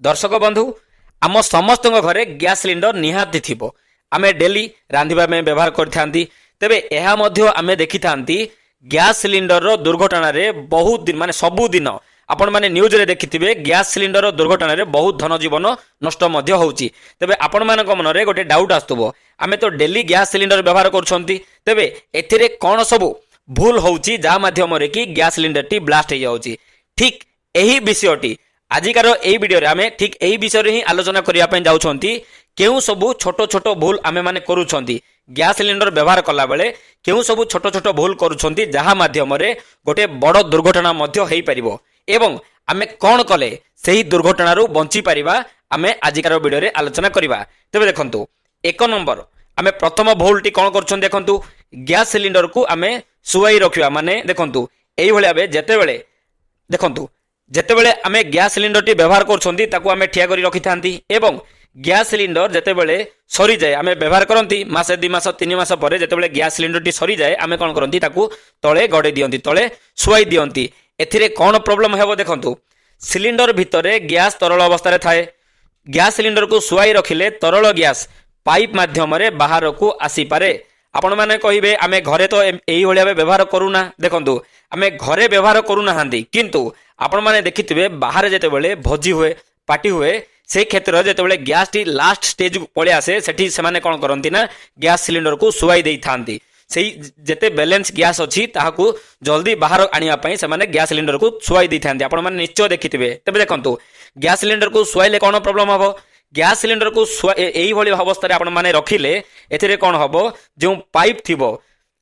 दर्शक बंधु आम समस्त घरे गैस सिलिंडर निहाती थिबो आमे डेली रांधिबा में व्यवहार करथांती तेबे एहा मध्य आमे देखिथांती गैस सिलिंडर रो दुर्घटना रे बहुत दिन माने सबु दिन आपण माने न्यूज रे देखिथिबे गैस सिलिंडर रो दुर्घटना रे बहुत धन जीवन नष्ट मध्य होउची। तेबे आपण मानक मन रे गोटे डाउट आस्तबो आमे तो डेली गैस सिलिंडर व्यवहार करछंती तेबे एथिरे कोन सबु भूल होउची जा माध्यम रे कि गैस सिलिंडर टी ब्लास्ट हो जाउची। ठीक एही विषयटी आजिकार एही वीडियो रे आमे ठीक एही विषय रे ही आलोचना करिया पय जाउछंती केउ सबु छोट छोट भूल आमे माने करूछंती गैस सिलिंडर व्यवहार कला बेले केउ सबु छोट छोट भूल करूछंती जहा माध्यम रे गोटे बड़ दुर्घटना मध्य हेई परिबो एवं आमे कोन कले सेही दुर्घटना रू बंची परिबा आमे आजिकार वीडियो रे आलोचना करिबा। तबे देखंतु एक नंबर आमे प्रथम भूलटी कोन करछन देखंतु गैस सिलिंडर को आमे सुवाई रखिबा माने देखंतु एही भलिया बे जेतेबेले देखंतु जेतेबेले आमे गैस सिलिंडर टी व्यवहार करछंती ताकू आमे ठिया करी रखिथांती एवं गैस सिलिंडर जेतेबेले सरी जाए आमे व्यवहार करंती मासे 2 मास 3 मास परे जेतेबेले गैस सिलिंडर टी सरी जाए आमे कोन करंती ताकू तळे गडे दियंती तळे सुवाई दियंती। एथिरे कोन प्रॉब्लम हेबो देखंतु सिलिंडर भितरे गैस तरल अवस्था रे थाए गैस सिलिंडर को सुवाई रखिले तरल गैस पाइप माध्यम रे बाहर को आसी पारे। आपण माने कहिबे आमे घरे तो एही भलिया व्यवहार करूना देखंतु आमे घरे व्यवहार करूना हांदी किंतु आपण माने देखिथिबे बाहर जेतेबेले भोजी हुए पार्टी हुए से क्षेत्र जेतेबेले गैस टी लास्ट स्टेज को पळे आसे सेठी से माने कोन करंती ना गैस सिलिंडर को सुवाई देई थांती सेही जेते बैलेंस गैस अछि ताहाकू जल्दी बाहर आनिया पई से माने गैस सिलिंडर को सुवाई देई थांती। आपण माने निश्चय देखिथिबे तबे देखंतु गैस सिलिंडर को सुवाइले कोन प्रॉब्लम हबो गैस सिलिंडर को एही भली अवस्था रे आपण माने रखिले एथिरे कोन हबो जो पाइप थिबो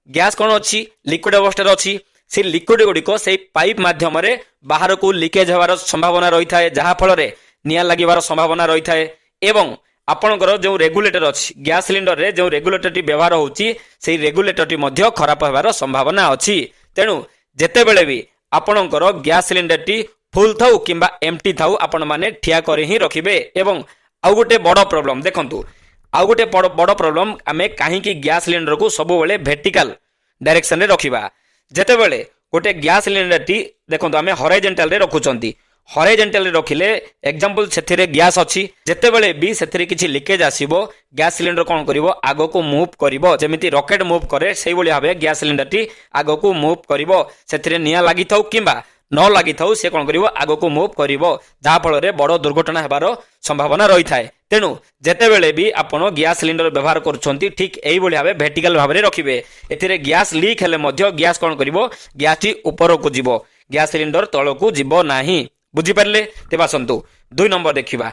गैस कोन अछि लिक्विड अवस्था रे अछि से लिक्विड गुड़िको से पाइप माध्यम रे बाहर को लीकेज होवार संभावना रही थाए जहा फल रे निया लागिवार संभावना रही थाए एवं आपणकर जो रेगुलेटर अछि गैस सिलिंडर रे जो रेगुलेटर टी व्यवहार होउची से रेगुलेटर टी मध्य खराब होवार संभावना अछि। तेनु जेतेबेले भी आपणकर गैस सिलिंडर टी फुल थाउ किंबा एम्प्टी थाउ आपण माने ठिया करे ही रखिबे। एवं आउ गोटे बड़ प्रॉब्लम देखंतु आउ गोटे बड़ प्रॉब्लम आमे काहे कि गैस सिलिंडर को सब बेले वर्टिकल डायरेक्शन रे रखिबा जेतेबेले गोटे गैस सिलिंडर टी देखंतु आमे हॉरिजॉन्टल रे रखुचंती हॉरिजॉन्टल रे रखिले एग्जांपल सेथिरे गैस अछि जेतेबेले भी सेथिरे किछि लीकेज आसीबो गैस सिलिंडर कोन करिवो आगो को मूव करिवो जेमिति रॉकेट मूव करे सेही भली भाबे गैस सिलिंडर टी आगो को मूव करिवो सेथिरे निया लागि थाउ किंबा न लागि थाउ से कोन करिवो आगो को मूव करिवो जहा फल रे बड़ दुर्घटना हेबार संभावना रही थाए। तेनु जेतेबेले भी आपण गैस सिलिंडर व्यवहार करछंती ठीक एही भली भाबे वर्टिकल भाबे रखिबे एथिरे गैस लीक हेले मध्य गैस कोन करिवो गैस टी ऊपर को जिवो गैस सिलिंडर तळ को जिवो नाही बुझी पारले। तेबा संतु 2 नंबर देखिबा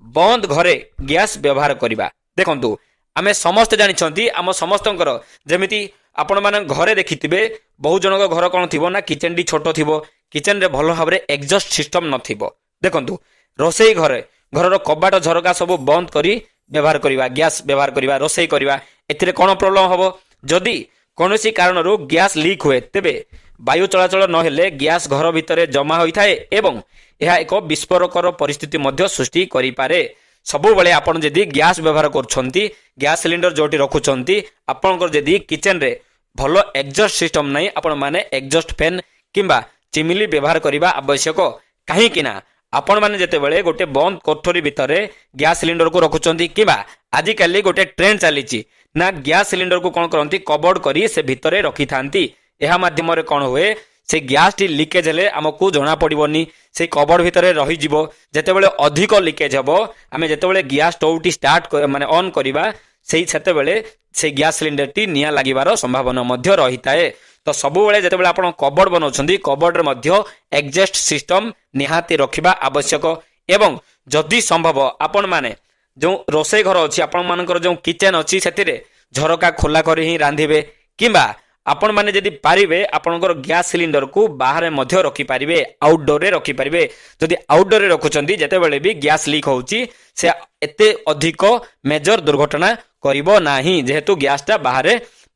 बंद घरे गैस व्यवहार करिबा देखंतु आमे समस्त जानिछंती आम समस्तंकर जेमिति आपण माने घरे देखिथिबे बहु जनक घर कोन थिबो ना किचन डी छोटो थिबो किचन रे भलो भाबरे एग्जॉस्ट सिस्टम नथिबो देखंतु रोसई घरे घरर कबाट झरका सब बंद करी व्यवहार करिबा गैस व्यवहार करिबा रोसई करिबा एथिरे कोन प्रॉब्लम हबो जदी कोनोसी कारणरू गैस लीक हुए तेबे वायु चलाचल न हेले गैस घर भितरे जमा होई थाए एवं यह एक विस्फोरकर परिस्थिति मध्य सृष्टि करि पारे। सबु बेले आपण जदी गैस व्यवहार करछंती गैस सिलिंडर जोटी रखुचंती आपनकर जदी किचन रे भलो एग्जॉस्ट सिस्टम नै आपण माने एग्जॉस्ट फैन किंबा चिमिली व्यवहार करिबा आवश्यक काहे किना आपण माने जेते बेले गोटे बंद कोठरी भितरे गैस सिलिंडर को रखुचंती किबा आजि काली गोटे ट्रेंड चलीची ना गैस सिलिंडर को कोन करंती कवर्ड करी से भितरे रखि थांती एहा माध्यम रे कोन होए से गैस टी लीकेज हेले हमकु जणा पड़िबोनी से कवर्ड भितरे रही जिवो जेतेबेले अधिक लीकेज हेबो आमे जेतेबेले गैस स्टोव टी स्टार्ट माने ऑन करिबा सेही सेतेबेले से गैस सिलिंडर टी निया लागिबार संभावना मध्य रही थाए। तो सबु बेले जेतेबेले आपण कवर्ड बनौछंती कवर्ड रे मध्य एग्जॉस्ट सिस्टम निहाती रखिबा आवश्यक एवं जदि संभव आपण माने जो रोसई घर अछि आपण मानकर जो किचन अछि सेतिरे झरका खोला करी ही रांधिबे किंबा आपण माने जदि पारिबे आपनकर गैस सिलिंडर को बाहर मध्य रखि पारिबे आउटडोर रे रखि पारिबे जदि आउटडोर रे रखुचंती जेतेबेले भी गैस लीक होउची से एते अधिक मेजर दुर्घटना करिवो नाही जेहेतु गैस टा बाहर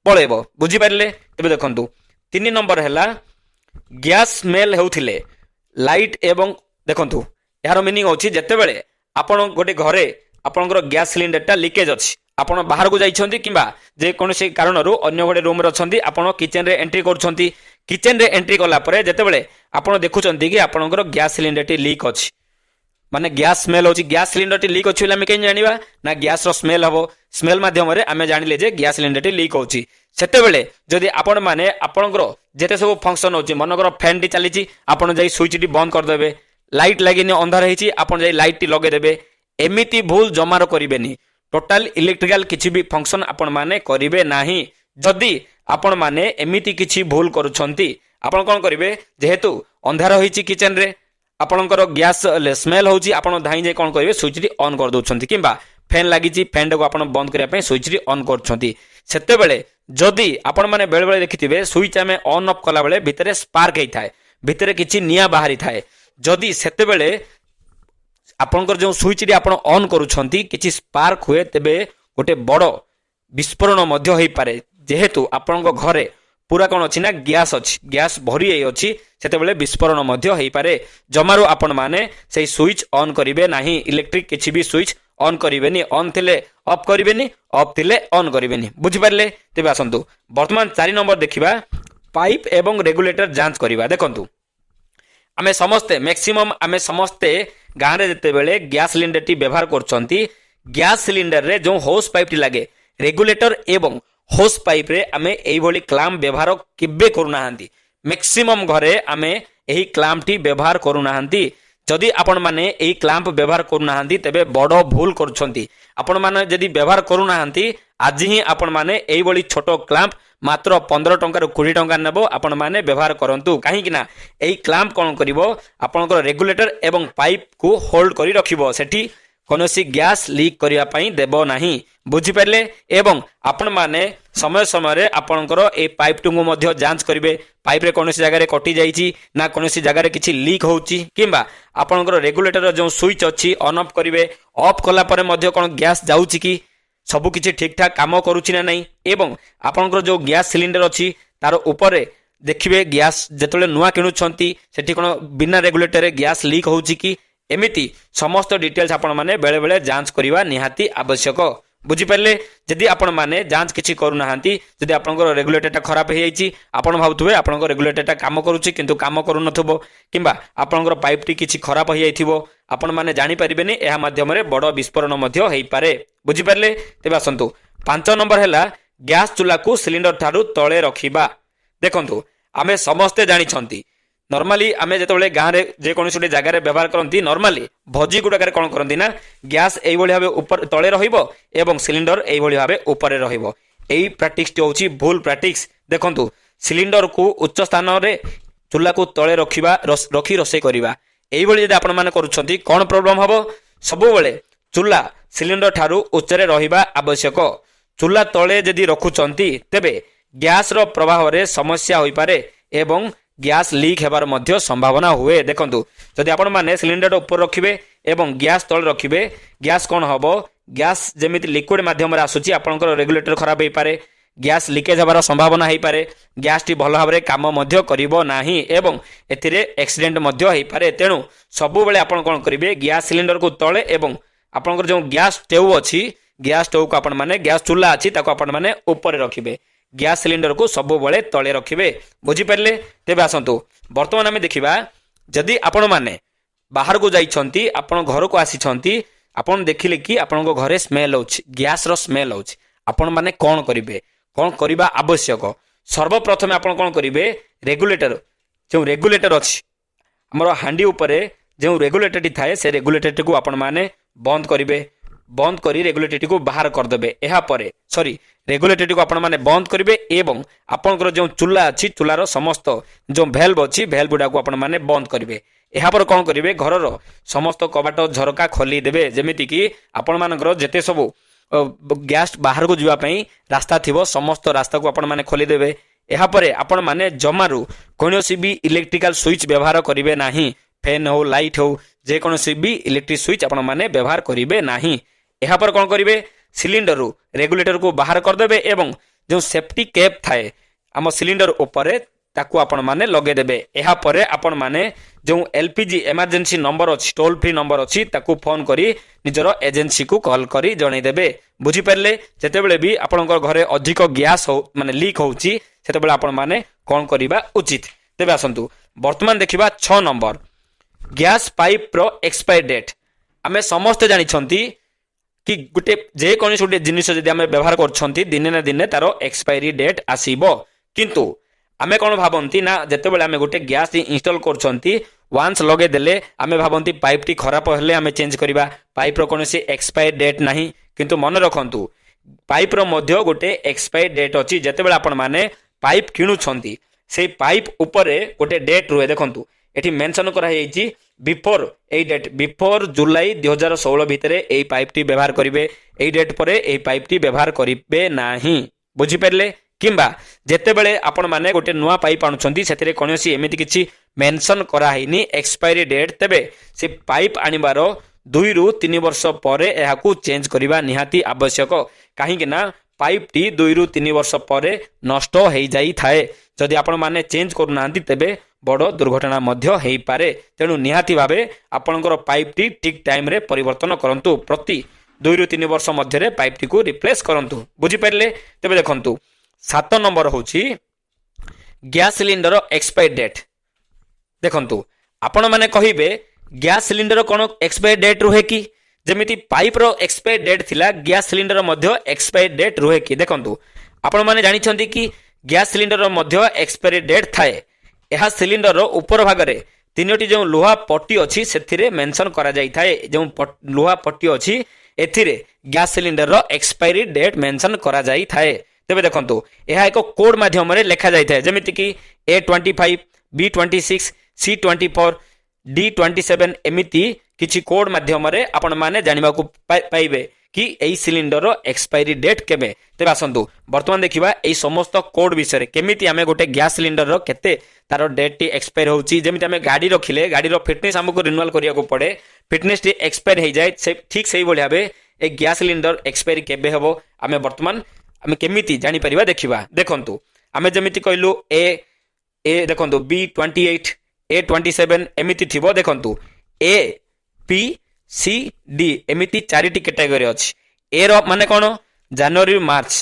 पळेबो बुझी पारले। तबे देखंतु 3 नंबर हैला गैस स्मेल हेउथिले लाइट एवं देखंतु यार मीनिंग होची जेतेबेले आपण गोटे घरे आपनकर गैस सिलिंडर टा लीकेज अछि आपण बाहर को जाइछंती किंबा जे कोनोसी कारणरू अन्य गोटे रूम रे अछंती आपण किचन रे एंट्री करछंती किचन रे एंट्री कला परे जेतेबेले आपण देखुचंती कि आपनकर गैस सिलिंडर टी लीक अछि माने गैस स्मेल होची गैस सिलिंडर टी लीक होची बोले आमे केन जानिबा ना गैस रो स्मेल हबो स्मेल माध्यम रे आमे जानिले जे गैस सिलिंडर टी लीक होची सेते बेले जदि आपण माने आपनकर जेते सब फंक्शन होची मनकर फैन टी चलीची आपण जाई स्विच टी बंद कर देबे लाइट लागिनी अंधार हेची आपण जाई लाइट टी लगे देबे एमिति भूल जमारो करिवेनी टोटल इलेक्ट्रिकल किछि भी फंक्शन आपण माने करिवे नाही जदि आपण माने एमिति किछि भूल करूछंती आपण कोन करिवे जेहेतु अंधार होईची किचन रे आपणकर गैस स्मेल होची आपण धाई जे कोन करिवे स्विच टी ऑन कर दोछंती किबा फैन लागिची फैन को आपण बंद करिया पय स्विच टी ऑन करछंती सेते बेले जदि आपण माने बेले बेले देखिथिबे स्विच आमे ऑन ऑफ कला बेले भितरे स्पार्क हेई थाए भितरे किछि निया बाहरी थाए जदि सेते बेले आपणकर जो स्विच टी आपण ऑन करूछंती किछि स्पार्क हुए तेबे गोटे बड़ विस्फोरण मध्य हेई पारे जेहेतु आपणको घरे पूरा कौन अच्छी ना गैस अच्छी गैस भरी अच्छी सेते बेले विस्फोरण मध्य हेई पारे जमारू आपण माने से स्विच ऑन करिवे नाही इलेक्ट्रिक किछि भी स्विच ऑन करिवेनी ऑन थिले ऑफ करिवेनी ऑफ थिले ऑन करिवेनी बुझि पारले तेबे आसंतु वर्तमान 4 नंबर देखिबा पाइप एवं रेगुलेटर जांच करिबा देखंतु आमे समस्ते मैक्सिमम आमे समस्ते गाँ रे जेते बेले गैस सिलिंडर टी व्यवहार करछंती गैस सिलिंडर रे जो होस पाइप टी लागे रेगुलेटर एवं होस पाइप रे आमे एई भली क्लैम्प व्यवहार केबे करूना हांती मैक्सिमम घरे आमे एही क्लैम्प टी व्यवहार करूना हांती जदि आपण माने एही क्लैम्प व्यवहार करूना हांती तबे बड़ भूल करछंती आपण माने जदि व्यवहार करूना हांती आज ही आपण माने एई भली छोटो क्लैम्प मात्र 15 टंका रु 20 टंका नेबो आपण माने व्यवहार करंतु काहे कि ना एही क्लैम्प कोन करिवो आपनकर रेगुलेटर एवं पाइप को होल्ड करी रखिबो सेठी कोनोसी गैस लीक करिया पई देबो नाही बुझी पारले एवं आपण माने समय समय रे आपनकर ए पाइप टुंगो मध्य जांच करिवे पाइप रे कोनोसी जगह रे कटि जाईची ना कोनोसी जगह रे किछि लीक होउची किबा आपनकर रेगुलेटर जो स्विच अछि ऑन ऑफ करिवे ऑफ कला परे मध्य कोन गैस जाउची की सबु किछि ठीक ठाक काम करूची ना नहीं एवं आपनकर जो गैस सिलिंडर अछि तार ऊपर देखिबे गैस जेतले नुवा किनुछंती सेठी कोन बिना रेगुलेटर रे गैस लीक होउची की एमिति समस्त डिटेल्स आपण माने बेले बेले जांच करिवा निहाती आवश्यक बुझी पारले जदि आपण माने जांच किछि करू नाहांती जदि आपनकर रेगुलेटरटा खराब हे जाईची आपण भाबुथबे आपनकर रेगुलेटरटा काम करूची किंतु काम करू नथबो किबा आपनकर पाइप टी किछि खराब हे जाईथिबो आपण माने जानि परिबेनी एहा माध्यम रे बड़ विस्फोरण मध्य हेई पारे बुझी पारले तेबे आसंतु 5 नंबर हैला गैस चूल्हा को सिलिंडर थारु तळे रखिबा देखंतु आमे समस्ते जानि छंती नॉर्मली आमे जेतबेले गाँ रे जे कोनोसी गोटे जगह रे व्यवहार करंती नॉर्मली भोजी गुडाकर कोन करंती ना गैस एई भली भाबे ऊपर तळे रहिबो एवं सिलिंडर एई भली भाबे ऊपर रहिबो एई प्रैक्टिस टी होची भूल प्रैक्टिस देखंतु सिलिंडर को उच्च स्थान रे चूल्हा को तळे रखिबा रखी रोसे करिबा एई भली जदि आपण माने करूछंती कोन प्रॉब्लम हबो सबु बेले चूल्हा सिलिंडर थारु उच्च रे रहिबा आवश्यक चूल्हा तळे जदि रखुछंती तेबे गैस रो प्रवाह रे समस्या होई पारे एवं गैस लीक हेबार मध्य संभावना हुए देखंतु जदि आपण माने सिलिंडर ऊपर रखिबे एवं गैस तळ रखिबे गैस कोन हबो गैस जेमिति लिक्विड माध्यम रे आसुची आपनकर रेगुलेटर खराब हेई पारे गैस लीकेज हेबार संभावना हेई पारे गैस टी भलो भाबरे काम मध्य करिवो नाही एवं एथिरे एक्सीडेंट मध्य हेई पारे तेनु सबु बेले आपण कोन करिवे गैस सिलिंडर को तळे एवं आपनकर जो गैस टेउ अछि गैस टेउ को आपण माने गैस चूल्हा अछि ताको आपण माने ऊपर रखिबे गैस सिलिंडर को सब बळे तळे रखिबे बुझी पारले तेबे आसंतु वर्तमान आमे देखिबा जदि आपण माने बाहर को जाइछंती आपण घर को आसीछंती आपण देखिले कि आपण को घरे स्मेल होछि गैस रो स्मेल होछि आपण माने कोन करिवे कोन करिबा आवश्यक सर्वप्रथम आपण कोन करिवे रेगुलेटर जो रेगुलेटर अछि हमरो हांडी ऊपरे जो रेगुलेटर टी थाए से रेगुलेटर को आपण माने बंद करिवे बंद करी रेगुलेटर को बाहर कर देबे एहा परे सॉरी रेगुलेटर को आपण माने बंद करिवे एवं आपनकर जो चूल्हा अछि चूल्हार समस्त जो भेल्व अछि भेल्व गुडा को आपण माने बंद करिवे एहा पर कोन करिवे घरर समस्त कबाट झरका खोली देबे जेमिति कि आपण मानकर जेते सब गैस बाहर को जिवा पई रास्ता थिबो समस्त रास्ता को आपण माने खोली देबे एहा परे आपण माने जमारू कोनोसी भी इलेक्ट्रिकल स्विच व्यवहार करिवे नाही फैन हो लाइट हो जे कोनोसी भी इलेक्ट्रिक स्विच आपण माने व्यवहार करिवे नाही एहा पर कोन करिवे सिलिंडर रू रेगुलेटर को बाहर कर देबे एवं जो सेफ्टी कैप थाए आम सिलिंडर ऊपर ताकू आपण माने लगे देबे एहा परे आपण माने जो एलपीजी इमरजेंसी नंबर अछि टोल फ्री नंबर अछि ताकू फोन करी निजर एजेंसी को कॉल करी जणै देबे बुझी परले जेते बेले भी आपनकर घरे अधिक गैस हो माने लीक होउची सेते बेले आपण माने कोन करिबा उचित तेबे आसंतु वर्तमान देखिबा 6 नंबर गैस पाइप रो एक्सपायर डेट आमे समस्ते जानिछंती कि गोटे जेकोसी गोटे जिनिस जदि आमे व्यवहार करछंती दिने ना दिने तार एक्सपायरी डेट आसीबो किंतु आमे कोन भाबंती ना जेतेबेले आमे गोटे गैस इंस्टॉल करछंती वांस लगे देले आमे भाबंती पाइप टी खराब हेले आमे चेंज करिबा पाइप रो कोनोसी एक्सपायर डेट नाही किंतु मन रखंतु पाइप रो मध्य गोटे एक्सपायर डेट अछि जेतेबेले आपण माने पाइप किणुछंती से पाइप उपरे गोटे डेट रुहे देखंतु एठी मेंशन करा हेछि बिफोर ए डेट बिफोर जुलाई 2016 भितरे ए पाइप टी व्यवहार करिवे ए डेट परे ए पाइप टी व्यवहार करिवे नाही बुझी परले किंबा जेतेबेले आपण माने गोटे नुआ पाइप आणुछंती सेतिरे कोनोसी एमिति किछि मेंशन करा हैनी एक्सपायरी डेट तेबे से पाइप आनिबारो 2 रु 3 वर्ष परे एहाकू चेंज करिबा निहाती आवश्यक काहे कि ना पाइप टी 2 रु 3 वर्ष परे नष्ट हो जाई थाए जदि आपण माने चेंज करू नांती तेबे बड़ दुर्घटना मध्य हेई पारे तेनु निहाती भाबे आपणकर पाइप टी ठीक टाइम रे परिवर्तन करंतु प्रति 2 रु 3 वर्ष मध्य रे पाइप टी को रिप्लेस करंतु बुझी परले तेबे देखंतु 7 नंबर होची गैस सिलिंडर एक्सपायर डेट देखंतु आपण माने कहिबे गैस सिलिंडर कोन एक्सपायर डेट रुहे कि जेमिति पाइप रो एक्सपायर डेट थिला गैस सिलिंडर मध्य एक्सपायर डेट रुहे कि देखंतु आपण माने जानि छंती कि गैस सिलिंडर रो मध्य एक्सपायर डेट थाए एहा सिलिंडर रो ऊपर भाग रे तीनोटी जो लोहा पट्टी अछि सेथिरे मेंशन करा जाई थाए जो लोहा पट्टी अछि एथिरे गैस सिलिंडर रो एक्सपायरी डेट मेंशन करा जाई थाए तेबे देखंतु एहा एको कोड माध्यम रे लेखा जाई थाए जेमिति कि A25 B26 C24 D27 एमिति किछि कोड माध्यम रे आपण माने जानिबा को पाइबे कि एई सिलिंडर रो एक्सपायरी डेट केबे तेबे आसंतु वर्तमान देखिबा एई समस्त कोड विषय रे केमिति हमें गोटे गैस सिलिंडर रो केते तार डेट टी एक्सपायर होउची जेमिति हमें गाड़ी रखिले गाड़ी रो फिटनेस हमको रिन्यूअल करिया को पड़े फिटनेस टी एक्सपायर हे जाय से ठीक सही बोली भाबे ए गैस सिलिंडर एक्सपायरी केबे हेबो हमें वर्तमान हमें केमिति जानि परिबा देखिबा देखंतु हमें जेमिति कहलु ए देखंतु B28 A27 एमिति थिबो देखंतु A P C D एमिति चारिटी कैटेगरी अछि ए रो माने कोन जनवरी मार्च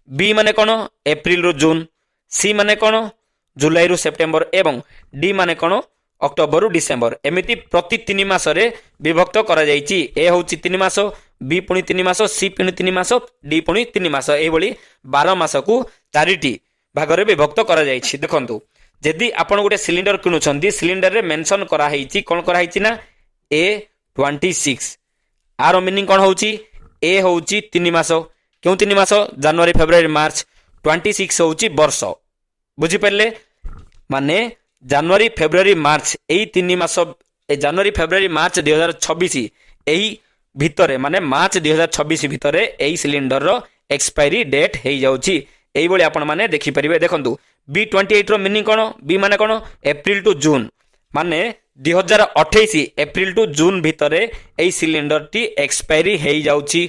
बी माने कोन अप्रैल रो जून सी माने कोन जुलाई रो सेप्टेम्बर एवं डी माने कोन अक्टोबर रो डिसेंबर एमिति प्रति 3 मास रे विभक्त करा जाईची ए होची 3 मास बी पुनी 3 मास सी पुनी 3 मास डी पुनी 3 मास एई बोली 12 मास को चारिटी भाग रे विभक्त करा जाईची देखंतु जदि आपण गोटे सिलिंडर किनुछंती सिलिंडर रे मेंशन करा हेची कोन करा हेची ना A26 आरो मीनिंग कोन होची ए होची 3 मास क्यों 3 मास जनवरी फेब्रुआरी मार्च 26 होची वर्ष बुझी परले माने जनवरी फेब्रुआरी मार्च एई 3 मास ए जनवरी फेब्रुआरी मार्च 2026 एई भितरे माने मार्च 2026 भितरे एई सिलिंडर रो एक्सपायरी डेट हेई जाउची एई बोली आपण माने देखि परिबे देखंतु B28 रो मीनिंग कोन बी माने कोन अप्रैल टू जून माने 2028 एप्रिल टू जून भितरे एई सिलिंडर टी एक्सपायरी हेई जाउची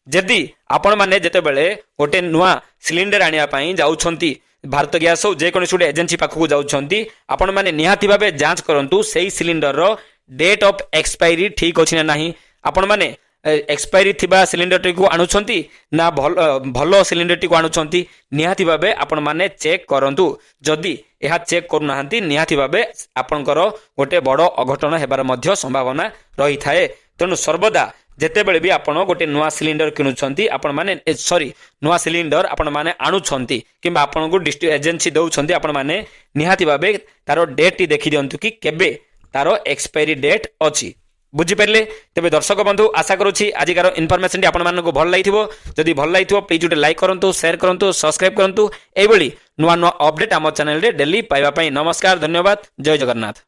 जदि आपण माने जेते बेले गोटे नुआ सिलिंडर आनिया पई जाउछंती भारत गैस हो जे कोन सुडे एजेंसी पाखु जाउछंती आपण माने निहाती भाबे जांच करंतु सेई सिलिंडर रो डेट ऑफ एक्सपायरी ठीक अछि ना नाही आपण माने एक्सपायरी थिबा सिलिंडर टी को आणुछंती ना भलो सिलिंडर टी को आणुछंती निहाती भाबे आपण माने चेक करंतु जदि एहा चेक करू नाहंती निहाती भाबे आपनकर गोटे बड़ अघटन हेबार मध्य संभावना रही थाए तेणु सर्वदा जेतेबेले भी आपण गोटे नुआ सिलिंडर किनुछंती आपण माने सॉरी नुआ सिलिंडर आपण माने आणुछंती किबा आपण को डिस्ट्रिक्ट एजेंसी दउछंती आपण माने निहाती भाबे तारो डेट टी देखि दियंतु कि केबे तारो एक्सपायरी डेट अछि बुझी परले तेबे दर्शक बंधु आशा करूछि आजिकार इनफॉरमेशन टी आपण मानको भल लागिथिबो जदि भल लागिथिबो प्लीज उटे लाइक करंतु शेयर करंतु सब्सक्राइब करंतु एबोली नुआ नुआ अपडेट हम चैनल रे डेली पाइबा पई नमस्कार धन्यवाद जय जगन्नाथ।